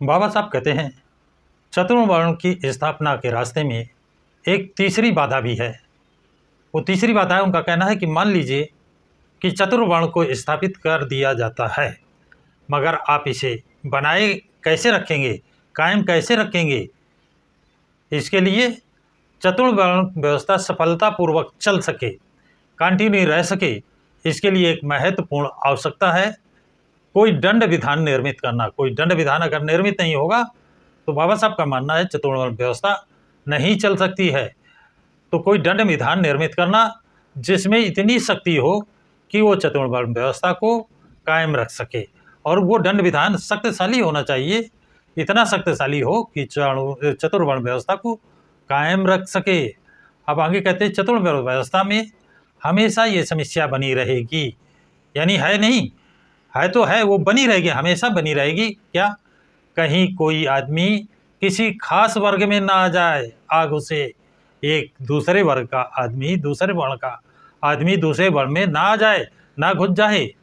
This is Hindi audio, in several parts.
बाबा साहब कहते हैं चतुर्वर्ण की स्थापना के रास्ते में एक तीसरी बाधा भी है। वो तीसरी बाधा है, उनका कहना है कि मान लीजिए कि चतुर्वर्ण को स्थापित कर दिया जाता है, मगर आप इसे बनाए कैसे रखेंगे, कायम कैसे रखेंगे। इसके लिए चतुर्वर्ण व्यवस्था सफलतापूर्वक चल सके, कंटिन्यू रह सके, इसके लिए एक महत्वपूर्ण आवश्यकता है कोई दंड विधान निर्मित करना। कोई दंड विधान अगर निर्मित नहीं होगा तो बाबा साहब का मानना है चतुर्वर्ण व्यवस्था नहीं चल सकती है। तो कोई दंड विधान निर्मित करना जिसमें इतनी शक्ति हो कि वो चतुर्वर्ण व्यवस्था को कायम रख सके, और वो दंड विधान शक्तिशाली होना चाहिए, इतना शक्तिशाली हो कि चतुर्वर्ण व्यवस्था को कायम रख सके। अब आगे कहते हैं चतुर्वर्ण व्यवस्था में हमेशा ये समस्या बनी रहेगी, यानी है नहीं, है तो है, वो बनी रहेगी, हमेशा बनी रहेगी। क्या? कहीं कोई आदमी किसी खास वर्ग में ना आ जाए, आग उसे एक दूसरे वर्ग का आदमी दूसरे वर्ण का आदमी दूसरे वर्ण में ना आ जाए, ना घुस जाए।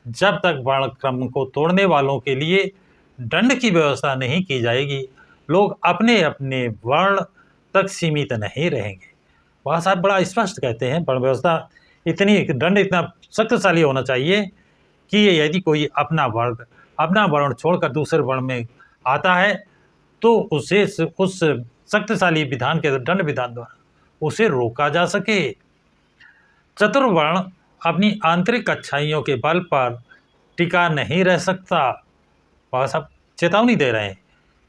जब तक वर्ण क्रम को तोड़ने वालों के लिए दंड की व्यवस्था नहीं की जाएगी, लोग अपने अपने वर्ण तक सीमित नहीं रहेंगे। वह साहब बड़ा स्पष्ट कहते हैं वर्ण व्यवस्था इतनी, दंड इतना शक्तिशाली होना चाहिए कि यदि कोई अपना वर्ण छोड़कर दूसरे वर्ण में आता है तो उसे उस शक्तिशाली विधान के दंड विधान द्वारा उसे रोका जा सके। चतुर्वर्ण अपनी आंतरिक अच्छाइयों के बल पर टिका नहीं रह सकता। वह सब चेतावनी दे रहे हैं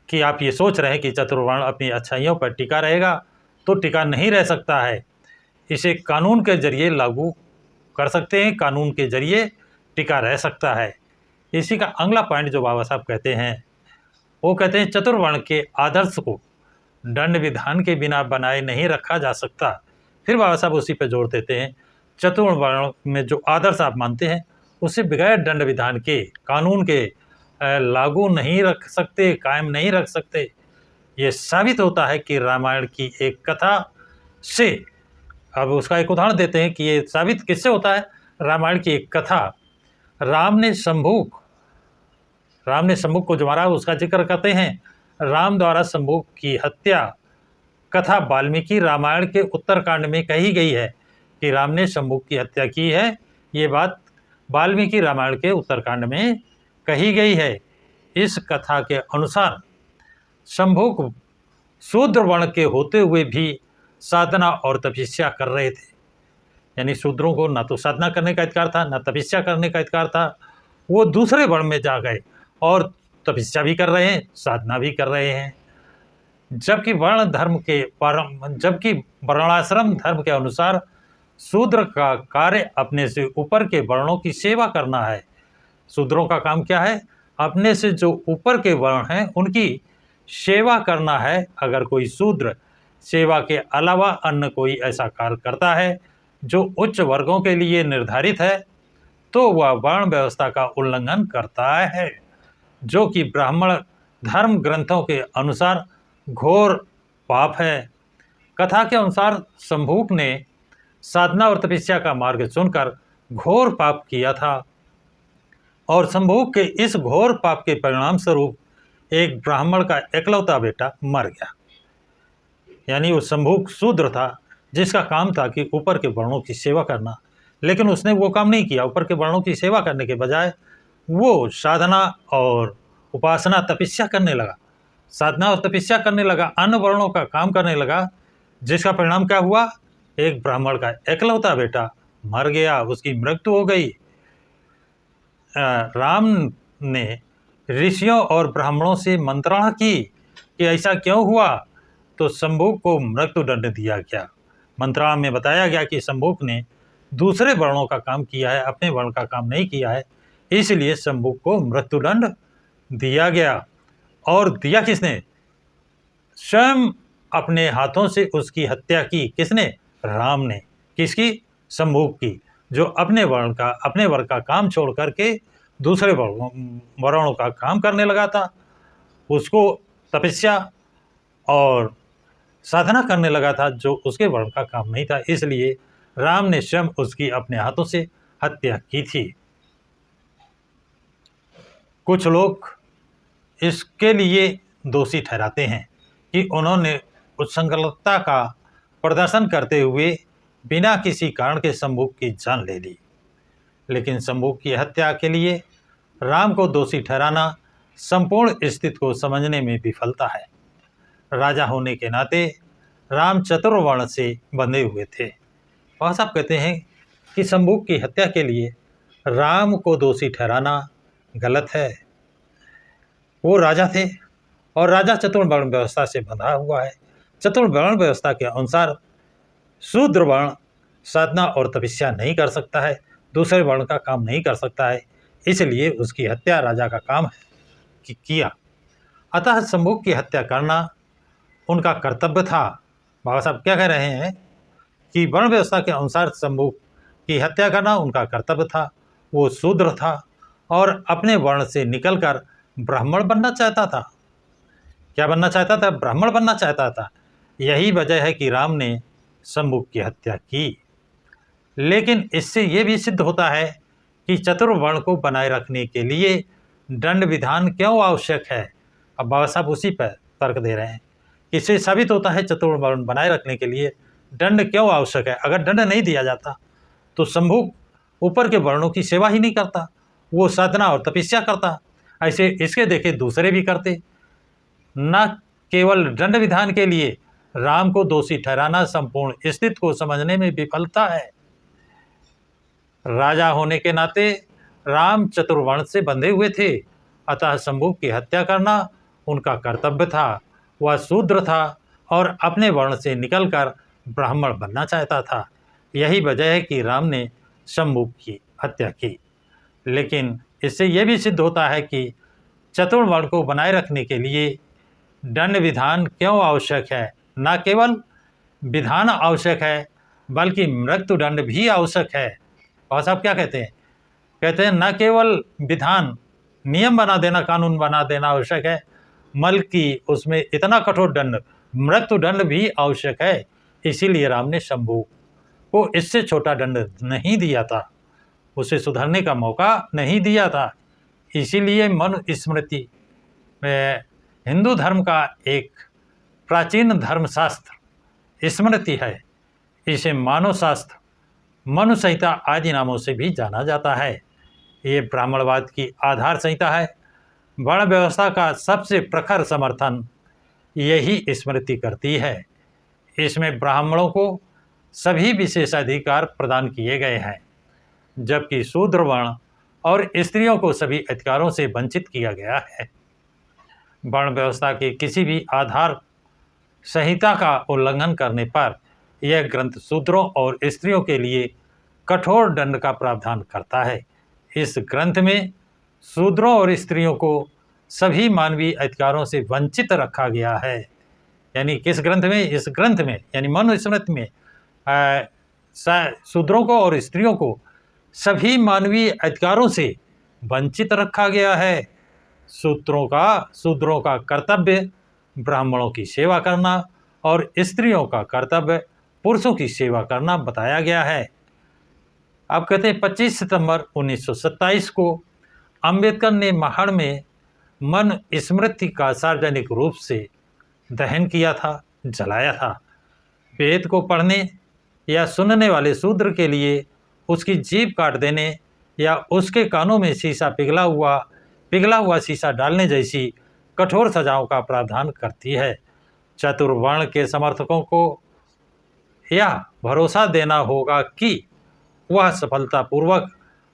कि आप ये सोच रहे हैं कि चतुर्वर्ण अपनी अच्छाइयों पर टिका रहेगा, तो टिका नहीं रह सकता है। इसे कानून के जरिए लागू कर सकते हैं, कानून के जरिए टिका रह सकता है। इसी का अगला पॉइंट जो बाबा साहब कहते हैं, वो कहते हैं चतुर्वर्ण के आदर्श को दंड विधान के बिना बनाए नहीं रखा जा सकता। फिर बाबा साहब उसी पर जोर देते हैं, चतुर्वर्ण में जो आदर्श आप मानते हैं उसे बगैर दंड विधान के, कानून के लागू नहीं रख सकते, कायम नहीं रख सकते। ये साबित होता है कि रामायण की एक कथा से, अब उसका एक उदाहरण देते हैं कि ये साबित किससे होता है। रामायण की एक कथा, राम ने शंभूक को जो मारा उसका जिक्र करते हैं। राम द्वारा शंभूक की हत्या कथा वाल्मीकि रामायण के उत्तरकांड में कही गई है कि राम ने शंभूक की हत्या की है। ये बात वाल्मीकि रामायण के उत्तरकांड में कही गई है। इस कथा के अनुसार शंभूक शूद्र वर्ण के होते हुए भी साधना और तपस्या कर रहे थे, यानी शूद्रों को ना तो साधना करने का अधिकार था, ना तपस्या करने का अधिकार था। वो दूसरे वर्ण में जा गए और तपस्या भी कर रहे हैं, साधना भी कर रहे हैं। जबकि वर्णाश्रम धर्म के अनुसार शूद्र का कार्य अपने से ऊपर के वर्णों की सेवा करना है। शूद्रों का काम क्या है? अपने से जो ऊपर के वर्ण हैं उनकी सेवा करना है। अगर कोई शूद्र सेवा के अलावा अन्य कोई ऐसा कार्य करता है जो उच्च वर्गों के लिए निर्धारित है, तो वह वर्ण व्यवस्था का उल्लंघन करता है, जो कि ब्राह्मण धर्म ग्रंथों के अनुसार घोर पाप है। कथा के अनुसार शंभूक ने साधना और तपस्या का मार्ग चुनकर घोर पाप किया था, और शंभूक के इस घोर पाप के परिणाम स्वरूप एक ब्राह्मण का एकलौता बेटा मर गया। यानी वो शंभूक शूद्र था जिसका काम था कि ऊपर के वर्णों की सेवा करना, लेकिन उसने वो काम नहीं किया। ऊपर के वर्णों की सेवा करने के बजाय वो साधना और उपासना तपस्या करने लगा, साधना और तपस्या करने लगा, अन्य वर्णों का काम करने लगा, जिसका परिणाम क्या हुआ? एक ब्राह्मण का एकलौता बेटा मर गया, उसकी मृत्यु हो गई। राम ने ऋषियों और ब्राह्मणों से मंत्रणा की कि ऐसा क्यों हुआ, तो शंभूक को मृत्यु दंड दिया गया। मंत्रणा में बताया गया कि शंभूक ने दूसरे वर्णों का काम किया है, अपने वर्ण का काम नहीं किया है, इसलिए शंभूक को मृत्युदंड दिया गया। और दिया किसने? स्वयं अपने हाथों से उसकी हत्या की। किसने? राम ने। किसकी? शंभूक की, जो अपने वर्ग का काम छोड़ करके दूसरे वर्णों का काम करने लगा था। उसको तपस्या और साधना करने लगा था, जो उसके वर्ण का काम नहीं था, इसलिए राम ने स्वयं उसकी अपने हाथों से हत्या की थी। कुछ लोग इसके लिए दोषी ठहराते हैं कि उन्होंने उच्छृंखलता का प्रदर्शन करते हुए बिना किसी कारण के शंभू की जान ले ली। लेकिन शंभू की हत्या के लिए राम को दोषी ठहराना संपूर्ण स्थिति को समझने में विफलता है। राजा होने के नाते राम चतुर्वर्ण से बंधे हुए थे। वह साहब कहते हैं कि शंभू की हत्या के लिए राम को दोषी ठहराना गलत है। वो राजा थे और राजा चतुर्वर्ण व्यवस्था से बंधा हुआ है। चतुर्वर्ण व्यवस्था के अनुसार शूद्र वर्ण साधना और तपस्या नहीं कर सकता है, दूसरे वर्ण का काम नहीं कर सकता है, इसलिए उसकी हत्या राजा का काम है कि किया। अतः शंभू की हत्या करना उनका कर्तव्य था। बाबा साहब क्या कह रहे हैं कि वर्ण व्यवस्था के अनुसार शंभू की हत्या करना उनका कर्तव्य था। वो शूद्र था और अपने वर्ण से निकलकर ब्राह्मण बनना चाहता था। क्या बनना चाहता था? ब्राह्मण बनना चाहता था। यही वजह है कि राम ने शंभू की हत्या की। लेकिन इससे ये भी सिद्ध होता है कि चतुर्वर्ण को बनाए रखने के लिए दंड विधान क्यों आवश्यक है। अब बाबा साहब उसी पर तर्क दे रहे हैं। इससे साबित होता है चतुर्वर्ण बनाए रखने के लिए दंड क्यों आवश्यक है। अगर दंड नहीं दिया जाता तो शंभू ऊपर के वर्णों की सेवा ही नहीं करता, वो साधना और तपस्या करता। ऐसे इसके देखे दूसरे भी करते। न केवल दंड विधान के लिए राम को दोषी ठहराना संपूर्ण स्थिति को समझने में विफलता है। राजा होने के नाते राम चतुर्वर्ण से बंधे हुए थे, अतः शंभू की हत्या करना उनका कर्तव्य था। वह शूद्र था और अपने वर्ण से निकलकर ब्राह्मण बनना चाहता था। यही वजह है कि राम ने शंभू की हत्या की। लेकिन इससे यह भी सिद्ध होता है कि चतुर्वर्ण को बनाए रखने के लिए दंड विधान क्यों आवश्यक है। न केवल विधान आवश्यक है बल्कि मृत्युदंड भी आवश्यक है। और साहब क्या कहते हैं? कहते हैं न केवल विधान नियम बना देना, कानून बना देना आवश्यक है, बल्कि उसमें इतना कठोर दंड मृत्युदंड भी आवश्यक है। इसीलिए राम ने शंभू को इससे छोटा दंड नहीं दिया था, उसे सुधरने का मौका नहीं दिया था। इसीलिए मनुस्मृति में हिंदू धर्म का एक प्राचीन धर्मशास्त्र स्मृति है। इसे मानव शास्त्र, मनु संहिता आदि नामों से भी जाना जाता है। ये ब्राह्मणवाद की आधार संहिता है। वर्ण व्यवस्था का सबसे प्रखर समर्थन यही स्मृति करती है। इसमें ब्राह्मणों को सभी विशेषाधिकार प्रदान किए गए हैं, जबकि शूद्र वर्ण और स्त्रियों को सभी अधिकारों से वंचित किया गया है। वर्ण व्यवस्था के किसी भी आधार संहिता का उल्लंघन करने पर यह ग्रंथ शूद्रों और स्त्रियों के लिए कठोर दंड का प्रावधान करता है। इस ग्रंथ में शूद्रों और स्त्रियों को सभी मानवीय अधिकारों से वंचित रखा गया है। यानी किस ग्रंथ में? इस ग्रंथ में यानी मनुस्मृति में शूद्रों को और स्त्रियों को सभी मानवीय अधिकारों से वंचित रखा गया है। शूद्रों का कर्तव्य ब्राह्मणों की सेवा करना और स्त्रियों का कर्तव्य पुरुषों की सेवा करना बताया गया है। अब कहते हैं 25 सितंबर 1927 को अंबेडकर ने महाड़ में मनुस्मृति का सार्वजनिक रूप से दहन किया था, जलाया था। वेद को पढ़ने या सुनने वाले शूद्र के लिए उसकी जीभ काट देने या उसके कानों में शीशा पिघला हुआ शीशा डालने जैसी कठोर सजाओं का प्रावधान करती है। चतुर्वर्ण के समर्थकों को यह भरोसा देना होगा कि वह सफलतापूर्वक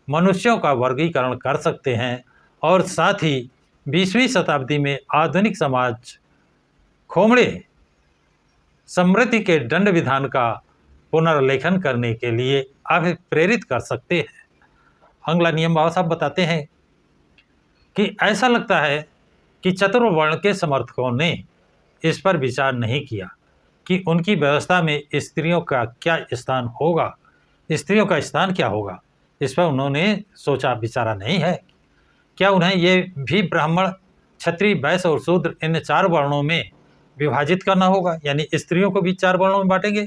मनुष्यों का वर्गीकरण कर सकते हैं और साथ ही 20वीं शताब्दी में आधुनिक समाज खोमड़े समृद्धि के दंड विधान का पुनर्लेखन करने के लिए अभिप्रेरित कर सकते हैं। अगला नियम बाबा साहब बताते हैं कि ऐसा लगता है कि चतुर्वर्ण के समर्थकों ने इस पर विचार नहीं किया कि उनकी व्यवस्था में स्त्रियों का क्या स्थान होगा, स्त्रियों का स्थान क्या होगा। इस पर उन्होंने सोचा विचारा नहीं है। क्या उन्हें ये भी ब्राह्मण, क्षत्रिय, वैश्य और शूद्र इन 4 वर्णों में विभाजित करना होगा? यानी स्त्रियों को भी 4 वर्णों में बांटेंगे,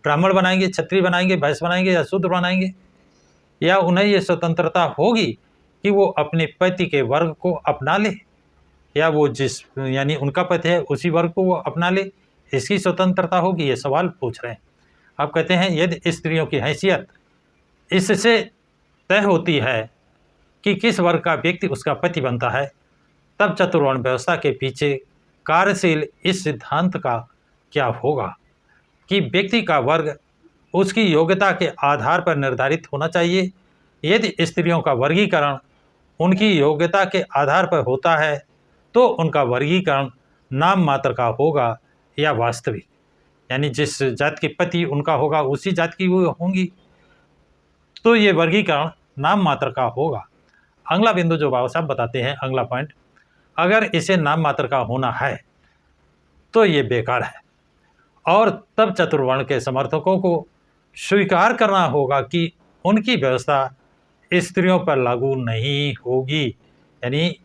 ब्राह्मण बनाएंगे, क्षत्रिय बनाएंगे, वैश्य बनाएंगे या शूद्र बनाएंगे? या उन्हें ये स्वतंत्रता होगी कि वो अपने पति के वर्ग को अपना ले? या वो जिस यानी उनका पति है उसी वर्ग को वो अपना ले, इसकी स्वतंत्रता होगी, ये सवाल पूछ रहे हैं। आप कहते हैं यदि स्त्रियों की हैसियत इससे तय होती है कि किस वर्ग का व्यक्ति उसका पति बनता है, तब चतुर्वर्ण व्यवस्था के पीछे कार्यशील इस सिद्धांत का क्या होगा कि व्यक्ति का वर्ग उसकी योग्यता के आधार पर निर्धारित होना चाहिए। यदि स्त्रियों का वर्गीकरण उनकी योग्यता के आधार पर होता है तो उनका वर्गीकरण नाम मात्र का होगा या वास्तविक, यानी जिस जात के पति उनका होगा उसी जात की वो होंगी, तो ये वर्गीकरण नाम मात्र का होगा। अगला बिंदु जो बाबा साहब बताते हैं, अगला पॉइंट, अगर इसे नाम मात्र का होना है तो ये बेकार है और तब चतुर्वर्ण के समर्थकों को स्वीकार करना होगा कि उनकी व्यवस्था स्त्रियों पर लागू नहीं होगी। यानी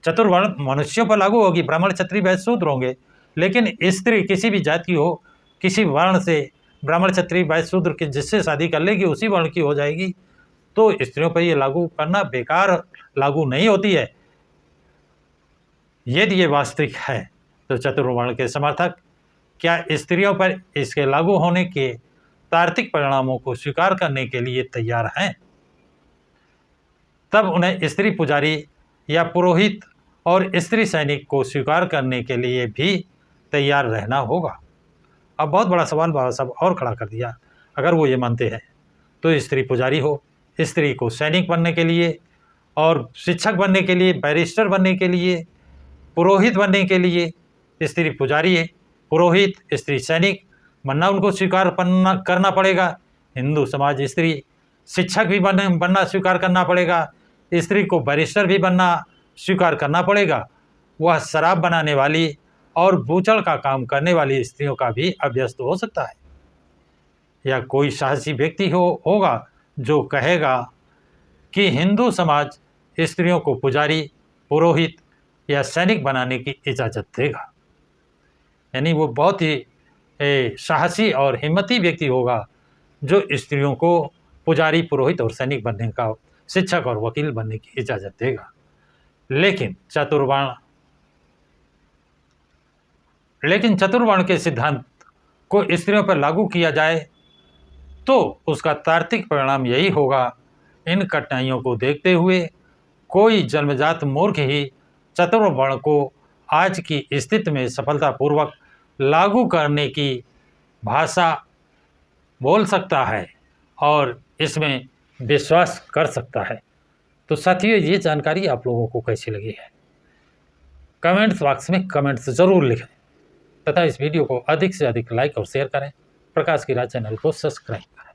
चतुर्वर्ण मनुष्यों पर लागू होगी, ब्राह्मण क्षत्रिय वैश्य शूद्र होंगे, लेकिन स्त्री किसी भी जाति की हो, किसी वर्ण से, ब्राह्मण क्षत्रिय वैश्य शूद्र के जिससे शादी कर लेगी उसी वर्ण की हो जाएगी, तो स्त्रियों पर ये लागू करना बेकार, लागू नहीं होती है। यदि ये वास्तविक है तो चतुर्वर्ण के समर्थक क्या स्त्रियों पर इसके लागू होने के तार्किक परिणामों को स्वीकार करने के लिए तैयार हैं? तब उन्हें स्त्री पुजारी या पुरोहित और स्त्री सैनिक को स्वीकार करने के लिए भी तैयार रहना होगा। अब बहुत बड़ा सवाल बाबा साहब और खड़ा कर दिया। अगर वो ये मानते हैं तो स्त्री पुजारी हो, स्त्री को सैनिक बनने के लिए और शिक्षक बनने के लिए, बैरिस्टर बनने के लिए, पुरोहित बनने के लिए स्त्री पुजारी है, पुरोहित, स्त्री सैनिक बनना उनको स्वीकार करना पड़ेगा। हिंदू समाज स्त्री शिक्षक भी बनना स्वीकार करना पड़ेगा, स्त्री को बैरिस्टर भी बनना स्वीकार करना पड़ेगा। वह शराब बनाने वाली और बूचड़ का काम करने वाली स्त्रियों का भी अभ्यस्त हो सकता है। या कोई साहसी व्यक्ति होगा जो कहेगा कि हिंदू समाज स्त्रियों को पुजारी, पुरोहित या सैनिक बनाने की इजाज़त देगा। यानी वो बहुत ही साहसी और हिम्मती व्यक्ति होगा जो स्त्रियों को पुजारी, पुरोहित और सैनिक बनने का, शिक्षक और वकील बनने की इजाज़त देगा। लेकिन चतुर्वर्ण के सिद्धांत को स्त्रियों पर लागू किया जाए तो उसका तार्किक परिणाम यही होगा। इन कठिनाइयों को देखते हुए कोई जन्मजात मूर्ख ही चतुर्वर्ण को आज की स्थिति में सफलतापूर्वक लागू करने की भाषा बोल सकता है और इसमें विश्वास कर सकता है। तो साथियों, ये जानकारी आप लोगों को कैसी लगी है, कमेंट्स बॉक्स में कमेंट्स ज़रूर लिखें तथा इस वीडियो को अधिक से अधिक लाइक और शेयर करें। प्रकाश की राह चैनल को सब्सक्राइब करें।